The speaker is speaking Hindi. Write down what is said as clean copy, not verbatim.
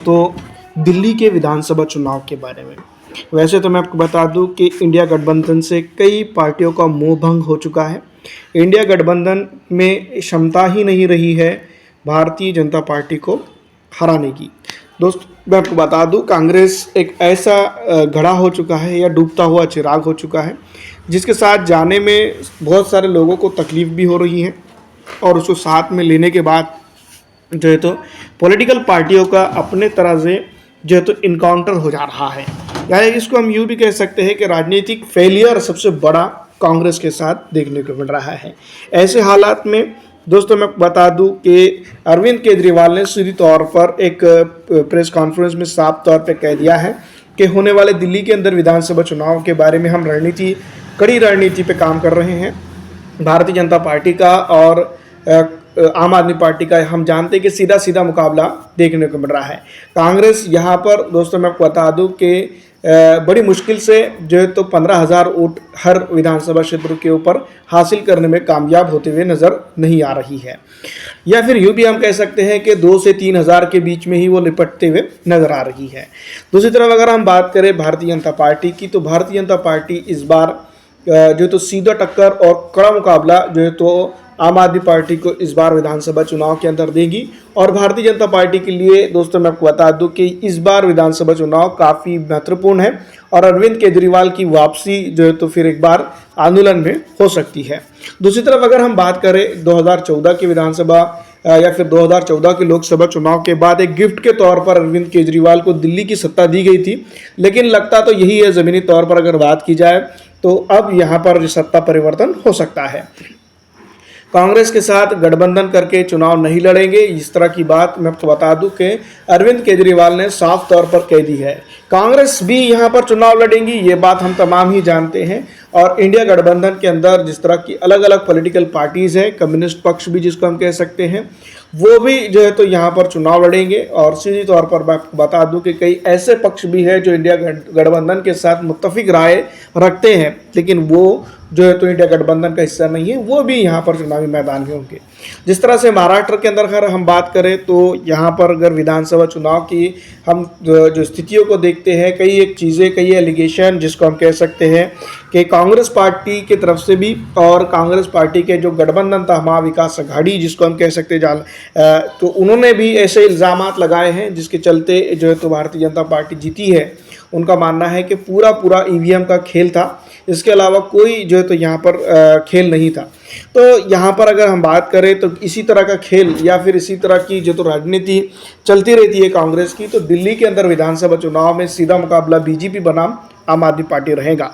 तो दिल्ली के विधानसभा चुनाव के बारे में वैसे तो मैं आपको बता दूं कि इंडिया गठबंधन से कई पार्टियों का मोह भंग हो चुका है। इंडिया गठबंधन में क्षमता ही नहीं रही है भारतीय जनता पार्टी को हराने की। दोस्त मैं आपको बता दूं, कांग्रेस एक ऐसा घड़ा हो चुका है या डूबता हुआ चिराग हो चुका है जिसके साथ जाने में बहुत सारे लोगों को तकलीफ भी हो रही है, और उसको साथ में लेने के बाद जो है तो पॉलिटिकल पार्टियों का अपने तरह से जो है तो इनकाउंटर हो जा रहा है। यानी इसको हम यूँ भी कह सकते हैं कि राजनीतिक फेलियर सबसे बड़ा कांग्रेस के साथ देखने को मिल रहा है। ऐसे हालात में दोस्तों मैं बता दूं कि अरविंद केजरीवाल ने सीधी तौर पर एक प्रेस कॉन्फ्रेंस में साफ तौर पर कह दिया है कि होने वाले दिल्ली के अंदर विधानसभा चुनाव के बारे में हम कड़ी रणनीति पे काम कर रहे हैं। भारतीय जनता पार्टी का और आम आदमी पार्टी का हम जानते हैं कि सीधा सीधा मुकाबला देखने को मिल रहा है। कांग्रेस यहाँ पर दोस्तों मैं आपको बता दूं कि बड़ी मुश्किल से जो है तो 15,000 वोट हर विधानसभा क्षेत्र के ऊपर हासिल करने में कामयाब होते हुए नज़र नहीं आ रही है, या फिर यूँ भी हम कह सकते हैं कि 2 से 3,000 के बीच में ही वो निपटते हुए नज़र आ रही है। दूसरी तरफ अगर हम बात करें भारतीय जनता पार्टी की, तो भारतीय जनता पार्टी इस बार जो तो सीधा टक्कर और कड़ा मुकाबला जो है तो आम आदमी पार्टी को इस बार विधानसभा चुनाव के अंदर देगी। और भारतीय जनता पार्टी के लिए दोस्तों मैं आपको बता दूं कि इस बार विधानसभा चुनाव काफ़ी महत्वपूर्ण है और अरविंद केजरीवाल की वापसी जो है तो फिर एक बार आंदोलन में हो सकती है। दूसरी तरफ अगर हम बात करें 2014 की विधानसभा या फिर 2014 के लोकसभा चुनाव के बाद एक गिफ्ट के तौर पर अरविंद केजरीवाल को दिल्ली की सत्ता दी गई थी, लेकिन लगता तो यही है ज़मीनी तौर पर अगर बात की जाए तो अब यहाँ पर सत्ता परिवर्तन हो सकता है। कांग्रेस के साथ गठबंधन करके चुनाव नहीं लड़ेंगे, इस तरह की बात मैं आपको बता दूं कि अरविंद केजरीवाल ने साफ तौर पर कह दी है। कांग्रेस भी यहां पर चुनाव लड़ेंगी, ये बात हम तमाम ही जानते हैं। और इंडिया गठबंधन के अंदर जिस तरह की अलग अलग पॉलिटिकल पार्टीज़ हैं, कम्युनिस्ट पक्ष भी जिसको हम कह सकते हैं, वो भी जो है तो यहाँ पर चुनाव लड़ेंगे। और सीधी तौर पर मैं आपको बता दूं कि कई ऐसे पक्ष भी हैं जो इंडिया गठबंधन के साथ मुत्तफिक राय रखते हैं, लेकिन वो जो है तो इंडिया गठबंधन का हिस्सा नहीं है, वो भी यहाँ पर चुनावी मैदान में होंगे। जिस तरह से महाराष्ट्र के अंदर अगर हम बात करें तो यहाँ पर अगर विधानसभा चुनाव की हम जो स्थितियों को देखते हैं, कई एक चीज़ें, कई एलिगेशन जिसको हम कह सकते हैं कि कांग्रेस पार्टी की तरफ से भी और कांग्रेस पार्टी के जो गठबंधन था महाविकास अघाड़ी जिसको हम कह सकते हैं तो उन्होंने भी ऐसे इल्ज़ामात लगाए हैं जिसके चलते जो है तो भारतीय जनता पार्टी जीती है। उनका मानना है कि पूरा ईवीएम का खेल था, इसके अलावा कोई जो है तो यहाँ पर खेल नहीं था। तो यहाँ पर अगर हम बात करें तो इसी तरह का खेल या फिर इसी तरह की जो तो राजनीति चलती रहती है कांग्रेस की, तो दिल्ली के अंदर विधानसभा चुनाव में सीधा मुकाबला बीजेपी बनाम आम आदमी पार्टी रहेगा।